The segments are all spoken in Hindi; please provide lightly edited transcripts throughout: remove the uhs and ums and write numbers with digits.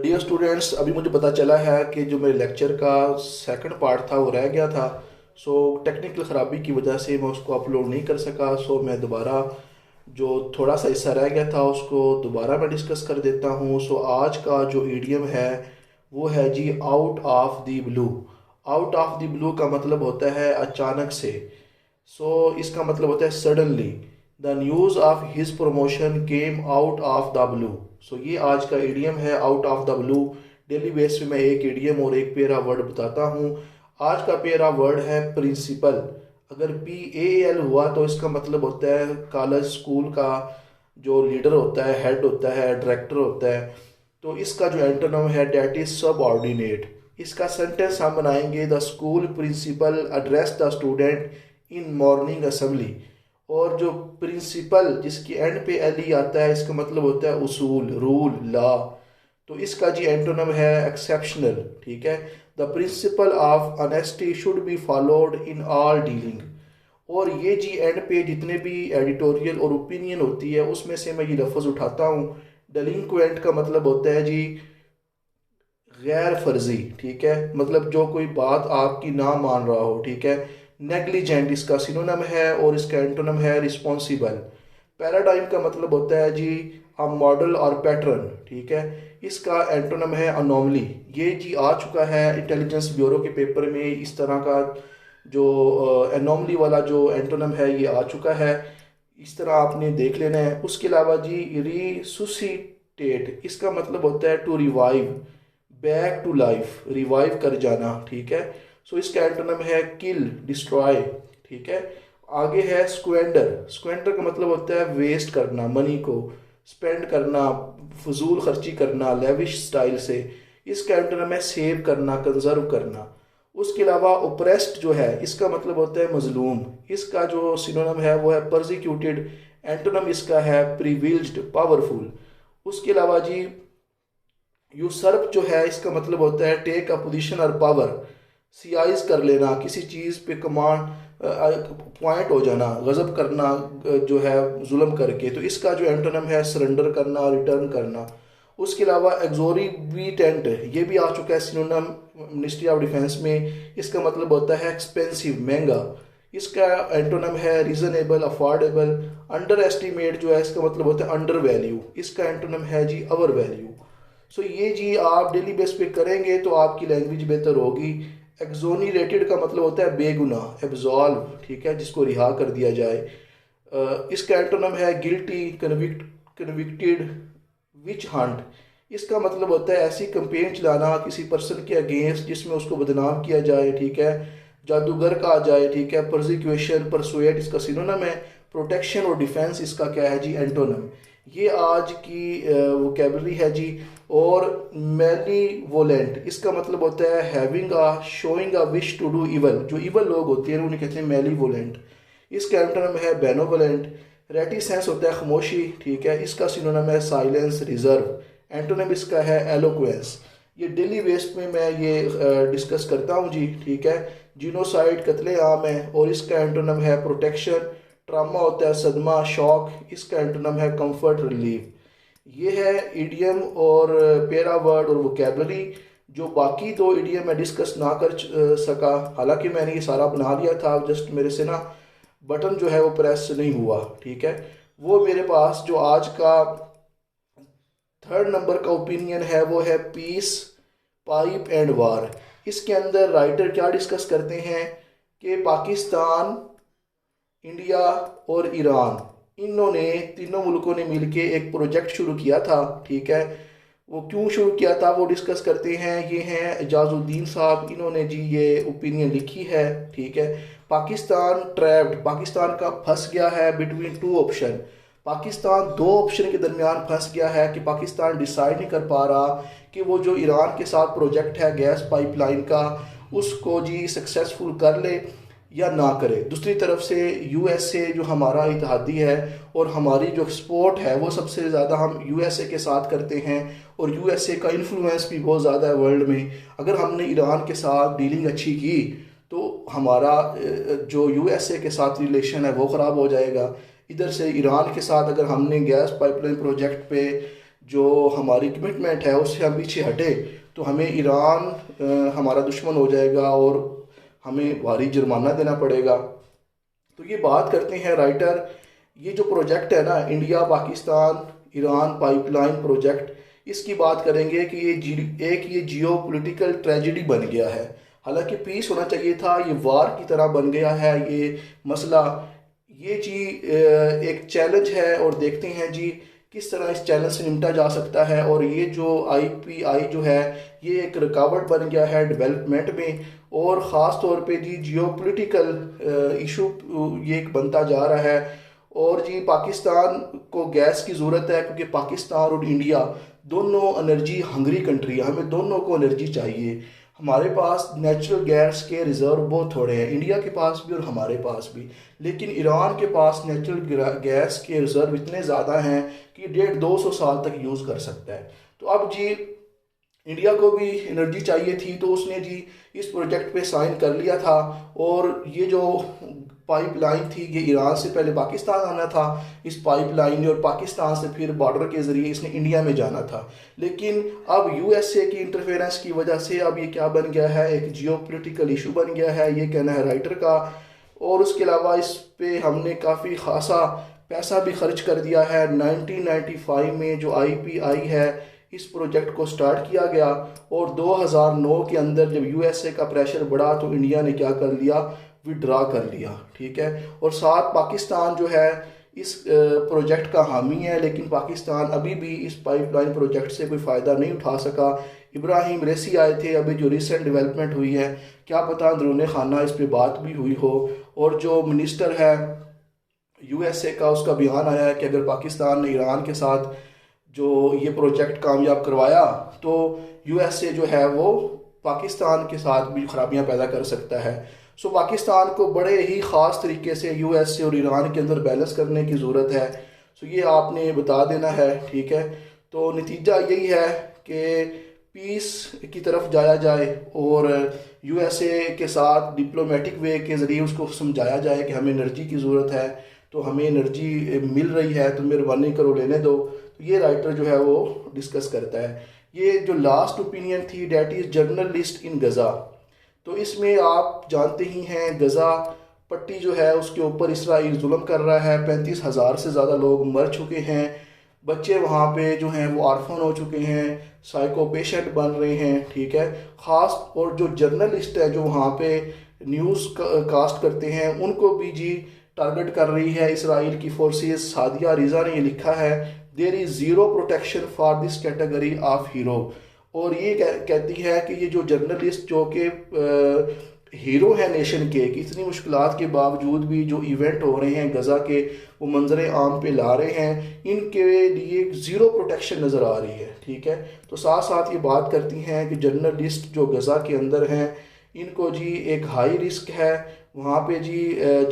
डियर स्टूडेंट्स, अभी मुझे पता चला है कि जो मेरे लेक्चर का सेकंड पार्ट था वो रह गया था। सो टेक्निकल ख़राबी की वजह से मैं उसको अपलोड नहीं कर सका। सो मैं दोबारा जो थोड़ा सा हिस्सा रह गया था उसको दोबारा मैं डिस्कस कर देता हूँ। सो आज का जो ईडियम है वो है जी out of the blue. Out of the blue का मतलब होता है अचानक से। इसका मतलब होता है suddenly. The news of his promotion came out of the blue. ये आज का इडियम है out of the blue. Daily base पे मैं एक इडियम और एक पेरा वर्ड बताता हूँ। आज का पेरा वर्ड है प्रिंसिपल। अगर PAL हुआ तो इसका मतलब होता है कॉलेज स्कूल का जो लीडर होता है, हेड होता है, डायरेक्टर होता है। तो इसका जो एंटोनिम है डेट इज सबऑर्डिनेट। इसका सेंटेंस हम बनाएंगे, the school principal address the student in morning assembly. और जो प्रिंसिपल जिसकी एंड पे एल ई आता है इसका मतलब होता है उसूल, रूल, लॉ। तो इसका जी एंटोनिम है एक्सेप्शनल। ठीक है, the principle of honesty should be followed in all dealing. और ये जी एंड पे जितने भी एडिटोरियल और ओपिनियन होती है उसमें से मैं ये लफ्ज़ उठाता हूँ। डेलिंक्वेंट का मतलब होता है जी गैर फर्जी। ठीक है, मतलब जो कोई बात आपकी ना मान रहा हो। ठीक है, नेग्लिजेंट इसका सिनोनिम है और इसका एंटोनिम है रिस्पॉन्सिबल। पैराडाइम का मतलब होता है जी अ मॉडल और पैटर्न। ठीक है, इसका एंटोनिम है अनोमली। ये जी आ चुका है इंटेलिजेंस ब्यूरो के पेपर में। इस तरह का जो एनोमली वाला जो एंटोनिम है ये आ चुका है। इस तरह आपने देख लेना है। उसके अलावा जी रिसुसिटेट, इसका मतलब होता है to revive, back to life, revive कर जाना। ठीक है, इसका एंटोनिम है किल, डिस्ट्रॉय। ठीक है, आगे है स्क्वेंडर। स्क्वेंडर का मतलब होता है वेस्ट करना, मनी को स्पेंड करना, फजूल खर्ची करना लेविश स्टाइल से। इसका एंटोनिम है सेव करना, कंजर्व करना। उसके अलावा ओप्रेस्ड जो है इसका मतलब होता है मजलूम। इसका जो सिनोनिम है वो है परसिक्यूटेड। एंटोनिम इसका है प्रिविलेज्ड, पावरफुल। उसके अलावा जी यूसर्प जो है इसका मतलब होता है टेक अ पोजीशन और पावर, सियाइज कर लेना, किसी चीज़ पे कमांड पॉइंट हो जाना, गजब करना जो है जुल्म करके। तो इसका जो एंटोनिम है सरेंडर करना, रिटर्न करना। उसके अलावा एग्जोरिबिटेंट ये भी आ चुका है सिनोनिम मिनिस्ट्री ऑफ डिफेंस में। इसका मतलब होता है एक्सपेंसिव, महंगा। इसका एंटोनिम है रीजनेबल, अफोर्डेबल। अंडर एस्टिमेट जो है इसका मतलब होता है अंडर वैल्यू। इसका एंटोनिम है जी ओवर वैल्यू। ये जी आप डेली बेस पे करेंगे तो आपकी लैंग्वेज बेहतर होगी। एक्सोनिरेटेड का मतलब होता है बेगुनाह, एब्जॉल्व। ठीक है, जिसको रिहा कर दिया जाए। इसका एंटोनिम है गिल्टी, कन्विक्टेड, विच हंट। इसका मतलब होता है ऐसी कंपेन चलाना किसी पर्सन के अगेंस्ट जिसमें उसको बदनाम किया जाए। ठीक है, जादूगर कहा जाए। ठीक है, प्रोसिक्यूशन, परसुएट इसका सिनोनिम है। प्रोटेक्शन और डिफेंस इसका क्या है जी एंटोनिम। ये आज की वोकेबलरी है जी। और मेलीवोलेंट इसका मतलब होता है having a, showing a wish to do evil. जो इवल लोग होते हैं उन्हें कहते हैं मेलीवोलेंट। इसका एंटोनिम है बेनोवोलेंट। रेटिसेंस होता है खामोशी। ठीक है, इसका सिनोनिम है साइलेंस, रिजर्व। एंटोनिम इसका है एलोक्वेंस। ये डेली बेस में मैं ये डिस्कस करता हूँ जी। ठीक है, जीनोसाइड कत्ले आम है और इसका एंटोनिम है प्रोटेक्शन। ट्रामा होता है सदमा, शॉक। इसका एंटोनिम है कंफर्ट, रिलीफ। ये है इडियम और पेरा वर्ड और वोकेबलरी। जो बाकी दो इडियम मैं डिस्कस ना कर सका, हालांकि मैंने ये सारा बना दिया था, जस्ट मेरे से ना बटन जो है वो प्रेस नहीं हुआ। ठीक है, वो मेरे पास जो आज का थर्ड नंबर का ओपिनियन है वो है पीस, पाइप एंड वार। इसके अंदर राइटर क्या डिस्कस करते हैं कि पाकिस्तान, इंडिया और ईरान, इन्होंने तीनों मुल्कों ने मिलके एक प्रोजेक्ट शुरू किया था। ठीक है, वो क्यों शुरू किया था वो डिस्कस करते हैं। ये हैं एजाजुद्दीन साहब, इन्होंने जी ये ओपिनियन लिखी है। ठीक है, पाकिस्तान ट्रैप्ड, पाकिस्तान का फंस गया है बिटवीन टू ऑप्शन। पाकिस्तान दो ऑप्शन के दरमियान फंस गया है कि पाकिस्तान डिसाइड नहीं कर पा रहा कि वो जो ईरान के साथ प्रोजेक्ट है गैस पाइपलाइन का उसको जी सक्सेसफुल कर ले या ना करे। दूसरी तरफ से USA जो हमारा इत्तेहादी है और हमारी जो एक्सपोर्ट है वो सबसे ज़्यादा हम USA के साथ करते हैं और USA का इन्फ्लुएंस भी बहुत ज़्यादा है वर्ल्ड में। अगर हमने ईरान के साथ डीलिंग अच्छी की तो हमारा जो USA के साथ रिलेशन है वो ख़राब हो जाएगा। इधर से ईरान के साथ अगर हमने गैस पाइपलाइन प्रोजेक्ट पे जो हमारी कमिटमेंट है उससे हम पीछे हटे तो हमें ईरान हमारा दुश्मन हो जाएगा और हमें भारी जुर्माना देना पड़ेगा। तो ये बात करते हैं राइटर, ये जो प्रोजेक्ट है ना India Pakistan Iran pipeline project, इसकी बात करेंगे कि ये जियो पॉलिटिकल ट्रेजिडी बन गया है। हालांकि पीस होना चाहिए था, ये वार की तरह बन गया है ये मसला। ये जी एक चैलेंज है और देखते हैं जी किस तरह इस चैलेंज से निपटा जा सकता है। और ये जो आईपीआई जो है ये एक रुकावट बन गया है डेवलपमेंट में, और ख़ास तौर पे जी जियो पोलिटिकल इशू ये एक बनता जा रहा है। और जी पाकिस्तान को गैस की ज़रूरत है क्योंकि पाकिस्तान और इंडिया दोनों एनर्जी हंगरी कंट्री है, हमें दोनों को एनर्जी चाहिए। हमारे पास नेचुरल गैस के रिज़र्व बहुत थोड़े हैं, इंडिया के पास भी और हमारे पास भी, लेकिन ईरान के पास नेचुरल गैस के रिज़र्व इतने ज़्यादा हैं कि 150-200 साल तक यूज़ कर सकता है। तो अब जी इंडिया को भी एनर्जी चाहिए थी तो उसने जी इस प्रोजेक्ट पे साइन कर लिया था। और ये जो पाइपलाइन थी ये ईरान से पहले पाकिस्तान आना था इस पाइपलाइन ने, और पाकिस्तान से फिर बॉर्डर के ज़रिए इसने इंडिया में जाना था। लेकिन अब यूएसए की इंटरफेरेंस की वजह से अब ये क्या बन गया है, एक जियो पोलिटिकल इशू बन गया है, ये कहना है राइटर का। और उसके अलावा इस पे हमने काफ़ी खासा पैसा भी खर्च कर दिया है। 1995 में जो आईपीआई है इस प्रोजेक्ट को स्टार्ट किया गया, और 2009 के अंदर जब यूएसए का प्रेशर बढ़ा तो इंडिया ने क्या कर लिया, विड्रा कर लिया, ठीक है। और साथ पाकिस्तान जो है इस प्रोजेक्ट का हामी है, लेकिन पाकिस्तान अभी भी इस पाइपलाइन प्रोजेक्ट से कोई फ़ायदा नहीं उठा सका। इब्राहिम रेसी आए थे, अभी जो रिसेंट डेवलपमेंट हुई है क्या पता अंदरूनी खाना इस पे बात भी हुई हो। और जो मिनिस्टर है यूएसए का उसका बयान आया है कि अगर पाकिस्तान ने ईरान के साथ जो ये प्रोजेक्ट कामयाब करवाया तो यूएसए जो है वो पाकिस्तान के साथ भी खराबियां पैदा कर सकता है। सो पाकिस्तान को बड़े ही ख़ास तरीके से यूएसए और ईरान के अंदर बैलेंस करने की ज़रूरत है। सो ये आपने बता देना है, ठीक है। तो नतीजा यही है कि पीस की तरफ जाया जाए और यूएसए के साथ डिप्लोमेटिक वे के ज़रिए उसको समझाया जाए कि हमें एनर्जी की ज़रूरत है, तो हमें एनर्जी मिल रही है तो मेहरबानी करो लेने दो। तो ये राइटर जो है वो डिस्कस करता है। ये जो लास्ट ओपिनियन थी डैट इज़ जर्नलिस्ट इन गज़ा, तो इसमें आप जानते ही हैं गज़ा पट्टी जो है उसके ऊपर इसराइल जुल्म कर रहा है। 35,000 से ज़्यादा लोग मर चुके हैं, बच्चे वहाँ पे जो हैं वो आर्फन हो चुके हैं, साइको पेशेंट बन रहे हैं, ठीक है। ख़ास और जो जर्नलिस्ट है जो वहाँ पे न्यूज़ कास्ट करते हैं उनको भी जी टारगेट कर रही है इसराइल की फोर्सेस। सादिया रिजा ने ये लिखा है, there is zero protection for this category of hero. और ये कहती है कि ये जो जर्नलिस्ट जो कि हीरो है नेशन के, कि इतनी मुश्किलात के बावजूद भी जो इवेंट हो रहे हैं गज़ा के वो मंजर आम पे ला रहे हैं, इनके लिए ज़ीरो प्रोटेक्शन नज़र आ रही है, ठीक है। तो साथ साथ ये बात करती हैं कि जर्नलिस्ट जो गज़ा के अंदर हैं इनको जी एक हाई रिस्क है वहाँ पे जी।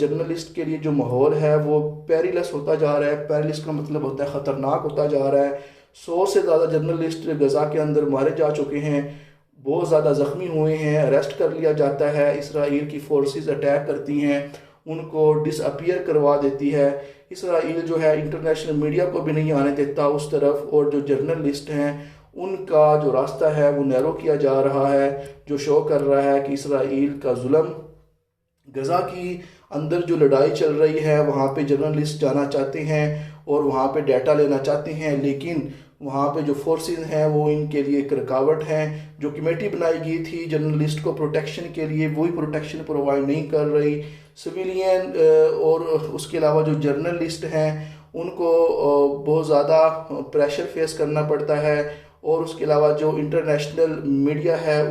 जर्नलिस्ट के लिए जो माहौल है वो पेरिलस होता जा रहा है। पेरिलस का मतलब होता है ख़तरनाक होता जा रहा है। 100 से ज़्यादा जर्नलिस्ट गज़ा के अंदर मारे जा चुके हैं, बहुत ज़्यादा ज़ख्मी हुए हैं, अरेस्ट कर लिया जाता है, इसराइल की फोर्सेस अटैक करती हैं, उनको डिसअपियर करवा देती है। इसराइल जो है इंटरनेशनल मीडिया को भी नहीं आने देता उस तरफ, और जो जर्नलिस्ट हैं उनका जो रास्ता है वो नैरो किया जा रहा है, जो शो कर रहा है कि इसराइल का जुल्म। गज़ा की अंदर जो लड़ाई चल रही है वहाँ पे जर्नलिस्ट जाना चाहते हैं और वहाँ पे डाटा लेना चाहते हैं, लेकिन वहाँ पे जो फोर्सेस हैं वो इनके लिए एक रुकावट है। जो कमेटी बनाई गई थी जर्नलिस्ट को प्रोटेक्शन के लिए वही प्रोटेक्शन प्रोवाइड नहीं कर रही। सिविलियन और उसके अलावा जो जर्नलिस्ट हैं उनको बहुत ज़्यादा प्रेशर फेस करना पड़ता है, और उसके अलावा जो इंटरनेशनल मीडिया है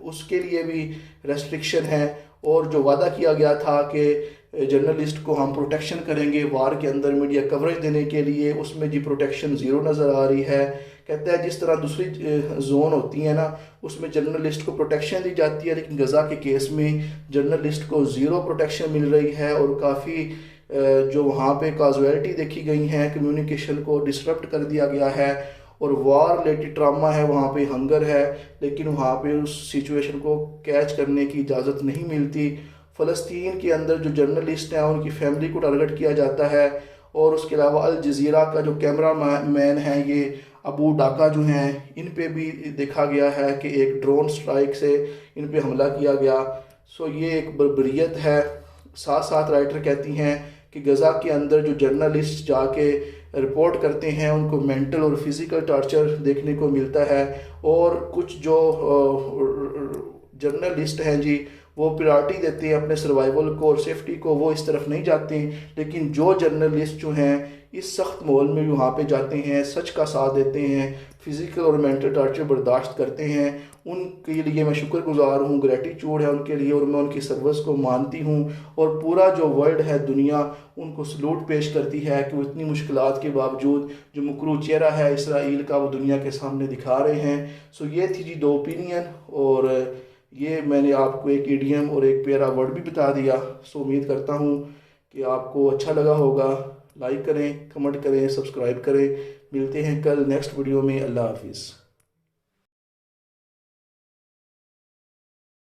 उसके लिए भी रेस्ट्रिक्शन है। और जो वादा किया गया था कि जर्नलिस्ट को हम प्रोटेक्शन करेंगे वार के अंदर मीडिया कवरेज देने के लिए, उसमें जी प्रोटेक्शन ज़ीरो नज़र आ रही है। कहता है जिस तरह दूसरी जोन होती है ना उसमें जर्नलिस्ट को प्रोटेक्शन दी जाती है, लेकिन गज़ा के केस में जर्नलिस्ट को ज़ीरो प्रोटेक्शन मिल रही है। और काफ़ी जो वहाँ पे काजुअलिटी देखी गई हैं, कम्युनिकेशन को डिसरप्ट कर दिया गया है, और वार रिलेटेड ट्रामा है, वहाँ पे हंगर है, लेकिन वहाँ पे उस सिचुएशन को कैच करने की इजाज़त नहीं मिलती। फ़लस्तीन के अंदर जो जर्नलिस्ट हैं उनकी फैमिली को टारगेट किया जाता है। और उसके अलावा अल जज़ीरा का जो कैमरा मैन है ये अबू डाका जो हैं, इन पे भी देखा गया है कि एक ड्रोन स्ट्राइक से इन पे हमला किया गया। सो ये एक बर्बरियत है। साथ साथ राइटर कहती हैं कि गज़ा के अंदर जो जर्नलिस्ट जाके रिपोर्ट करते हैं उनको मेंटल और फिज़िकल टॉर्चर देखने को मिलता है, और कुछ जो जर्नलिस्ट हैं जी वो प्रायोरिटी देते हैं अपने सर्वाइवल को और सेफ्टी को, वो इस तरफ नहीं जाते। लेकिन जो जर्नलिस्ट जो हैं इस सख्त माहौल में वहाँ पे जाते हैं, सच का साथ देते हैं, फिज़िकल और मेंटल टॉर्चर बर्दाश्त करते हैं, उनके लिए मैं शुक्रगुजार हूँ, ग्रेटिट्यूड है उनके लिए, और मैं उनकी सर्विस को मानती हूँ। और पूरा जो वर्ल्ड है, दुनिया उनको सलूट पेश करती है कि वो इतनी मुश्किलात के बावजूद जो मुकरू चेहरा है इसराइल का वो दुनिया के सामने दिखा रहे हैं। सो ये थी जी दो ओपिनियन, और ये मैंने आपको एक इडियम और एक प्यारा वर्ड भी बता दिया। सो उम्मीद करता हूँ कि आपको अच्छा लगा होगा। लाइक करें, कमेंट करें, सब्सक्राइब करें। मिलते हैं कल नेक्स्ट वीडियो में। अल्लाह हाफिज़।